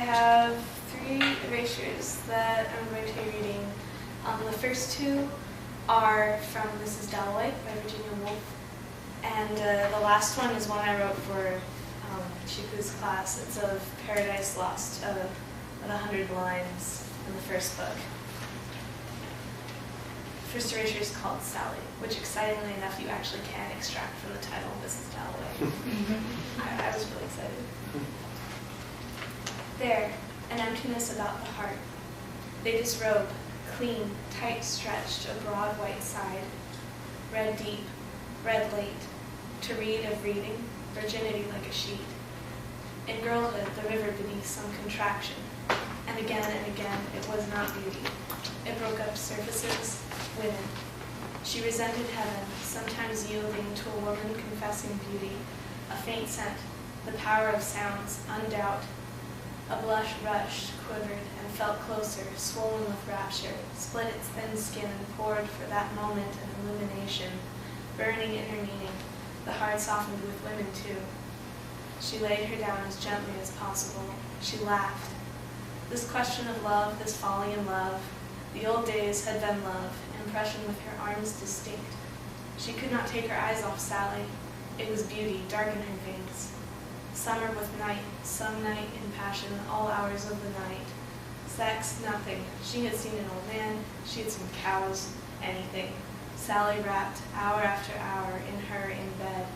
have 3 erasures that I'm going to be reading. The first 2 are from Mrs. Dalloway by Virginia Woolf, and the last one is one I wrote for Chiku's class. It's of Paradise Lost, of 100 lines in the first book. The first erasure is called Sally, which excitingly enough you actually can extract from the title, Mrs. Dalloway. I was really excited. There, an emptiness about the heart. They disrobe, clean, tight stretched, a broad white side. Read deep, read late, to read of reading, virginity like a sheet. In girlhood, the river beneath some contraction, and again, it was not beauty. It broke up surfaces, women. She resented heaven, sometimes yielding to a woman confessing beauty, a faint scent, the power of sounds, undoubt. A blush rushed, quivered, and felt closer, swollen with rapture, split its thin skin and poured for that moment an illumination, burning in her meaning. The heart softened with women too. She laid her down as gently as possible. She laughed. This question of love, this folly in love, the old days had been love, impression with her arms distinct. She could not take her eyes off Sally. It was beauty, dark in her veins. Summer with night, some night in passion, all hours of the night. Sex, nothing. She had seen an old man, she had seen cows, anything. Sally wrapped, hour after hour, in her in bed.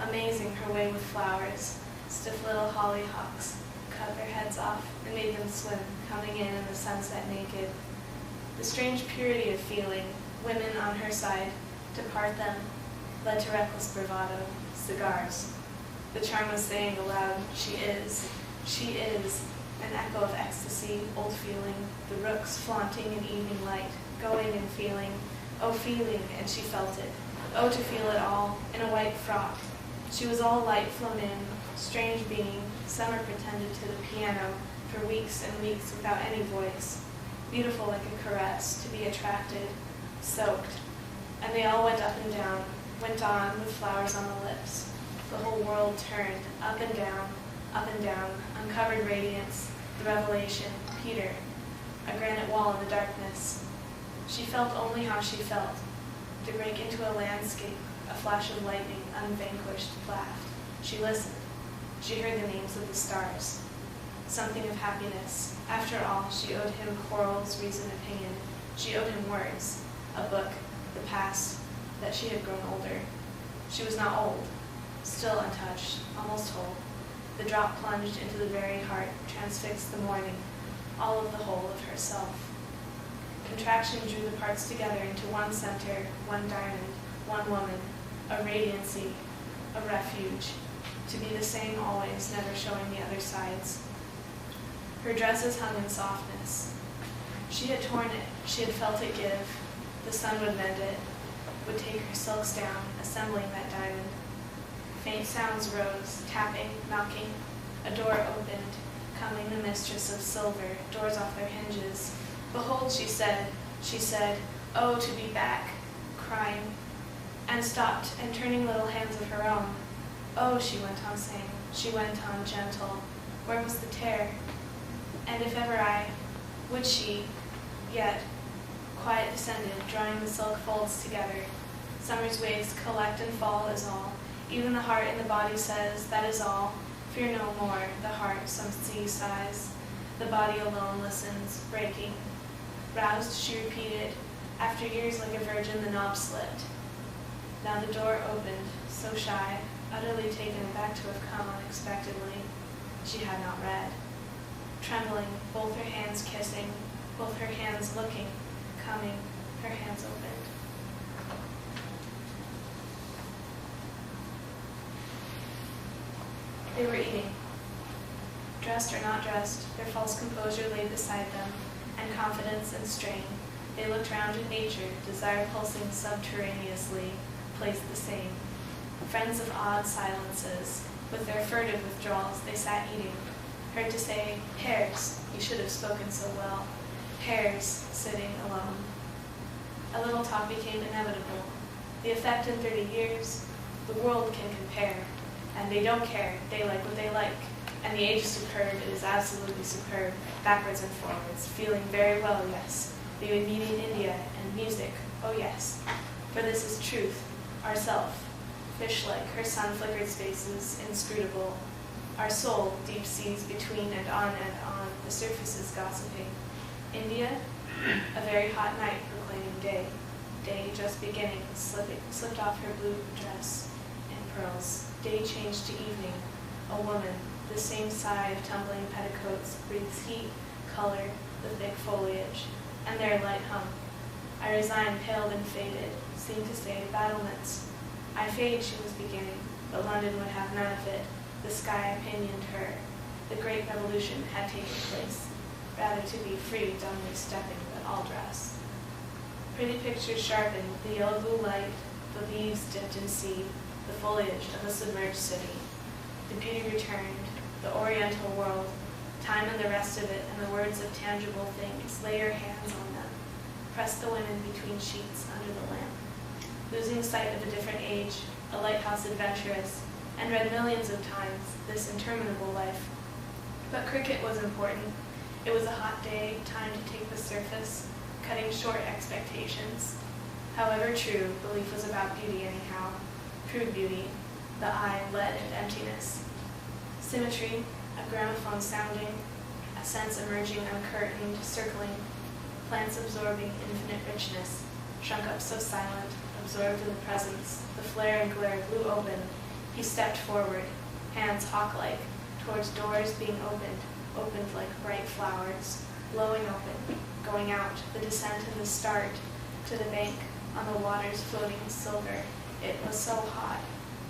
Amazing her way with flowers. Stiff little hollyhocks cut their heads off and made them swim, coming in the sunset naked. The strange purity of feeling, women on her side, to part them, led to reckless bravado, cigars. The charm was saying aloud, she is, an echo of ecstasy, old feeling, the rooks flaunting in evening light, going and feeling, oh feeling, and she felt it. Oh, to feel it all, in a white frock. She was all light flown in, strange being, summer pretended to the piano, for weeks and weeks without any voice, beautiful like a caress, to be attracted, soaked. And they all went up and down, went on with flowers on the lips. The whole world turned, up and down, uncovered radiance, the revelation, Peter, a granite wall in the darkness. She felt only how she felt, to break into a landscape, a flash of lightning, unvanquished, laughed. She listened. She heard the names of the stars. Something of happiness. After all, she owed him quarrels, reason, opinion. She owed him words, a book, the past, that she had grown older. She was not old. Still untouched, almost whole. The drop plunged into the very heart, transfixed the morning, all of the whole of herself. Contraction drew the parts together into one center, one diamond, one woman, a radiancy, a refuge, to be the same always, never showing the other sides. Her dresses hung in softness. She had torn it, she had felt it give. The sun would mend it, would take her silks down, assembling that diamond. Faint sounds rose, tapping, knocking. A door opened, coming the mistress of silver, doors off their hinges. Behold, she said, oh, to be back, crying, and stopped, and turning little hands of her own. Oh, she went on saying, she went on gentle, where was the tear? And if ever would she, yet, quiet descended, drawing the silk folds together. Summer's waves collect and fall is all. Even the heart in the body says, that is all. Fear no more, the heart some sea sighs. The body alone listens, breaking. Roused, she repeated, after years like a virgin the knob slipped. Now the door opened, so shy, utterly taken aback to have come unexpectedly. She had not read. Trembling, both her hands kissing, both her hands looking, coming, her hands opened. They were eating. Dressed or not dressed, their false composure lay beside them, and confidence and strain. They looked round at nature, desire pulsing subterraneously, placed the same. Friends of odd silences, with their furtive withdrawals, they sat eating. Heard to say, pears, you should have spoken so well. Pears, sitting alone. A little talk became inevitable. The effect in 30 years, the world can compare. And they don't care, they like what they like. And the age is superb, it is absolutely superb, backwards and forwards, feeling very well, yes. We would meet in India, and music, oh yes. For this is truth, ourself, fish-like, her sun-flickered spaces, inscrutable. Our soul, deep seas between and on, the surface is gossiping. India, a very hot night proclaiming day. Day just beginning, slipped off her blue dress and pearls. Day changed to evening. A woman, the same sigh of tumbling petticoats, breathes heat, color, the thick foliage, and their light hum. I resign, paled and faded, seemed to say battlements. I fade, she was beginning, but London would have none of it. The sky pinioned her. The great revolution had taken place. Rather to be free, dumbly stepping, but all dress. Pretty pictures sharpened, the yellow blue light, the leaves dipped in sea, the foliage of a submerged city. The beauty returned, the oriental world, time and the rest of it, and the words of tangible things. Lay your hands on them. Press the women between sheets under the lamp. Losing sight of a different age, a lighthouse adventuress, and read millions of times this interminable life. But cricket was important. It was a hot day, time to take the surface, cutting short expectations. However true, belief was about beauty anyhow. True beauty, the eye, lead, and emptiness. Symmetry, a gramophone sounding, a sense emerging uncurtained, circling, plants absorbing infinite richness, shrunk up so silent, absorbed in the presence, the flare and glare blew open. He stepped forward, hands hawk-like, towards doors being opened like bright flowers, blowing open, going out, the descent and the start, to the bank, on the waters floating silver. It was so hot,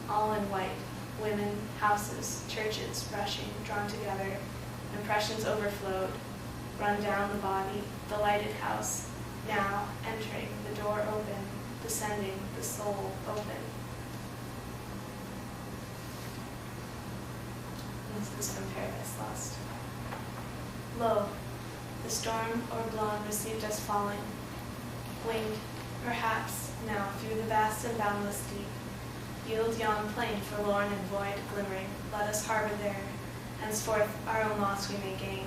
all in white, women, houses, churches, rushing, drawn together, impressions overflowed, run down the body, the lighted house, now entering, the door open, descending, the soul open. This is from Paradise Lost. Lo, the storm o'erblown received us falling, winged, perhaps, now through the vast and boundless deep. Yield yon plain forlorn and void glimmering, let us harbor there, henceforth our own loss we may gain.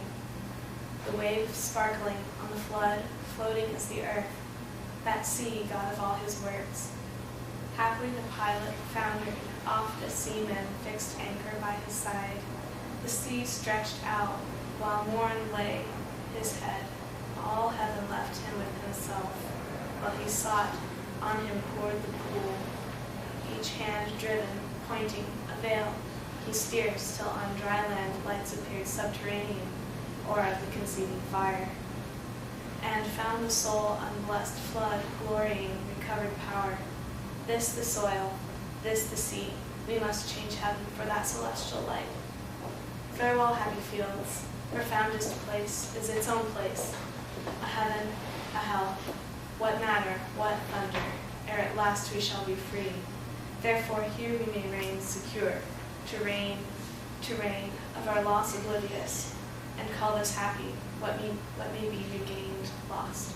The wave sparkling on the flood, floating as the earth, that sea, God of all his words. Haply the pilot foundered, oft a seaman fixed anchor by his side. The sea stretched out, while morn lay his head. All heaven left him with himself, while he sought, on him poured the pool. Each hand driven, pointing, a veil, he steers till on dry land lights appeared subterranean, or of the conceiving fire. And found the soul unblessed flood, glorying, recovered power. This the soil, this the sea, we must change heaven for that celestial light. Farewell, happy fields, profoundest place is its own place. A heaven, a hell, what matter, what thunder, ere at last we shall be free. Therefore here we may reign secure, to reign, of our loss oblivious, and call this happy, what may be regained lost.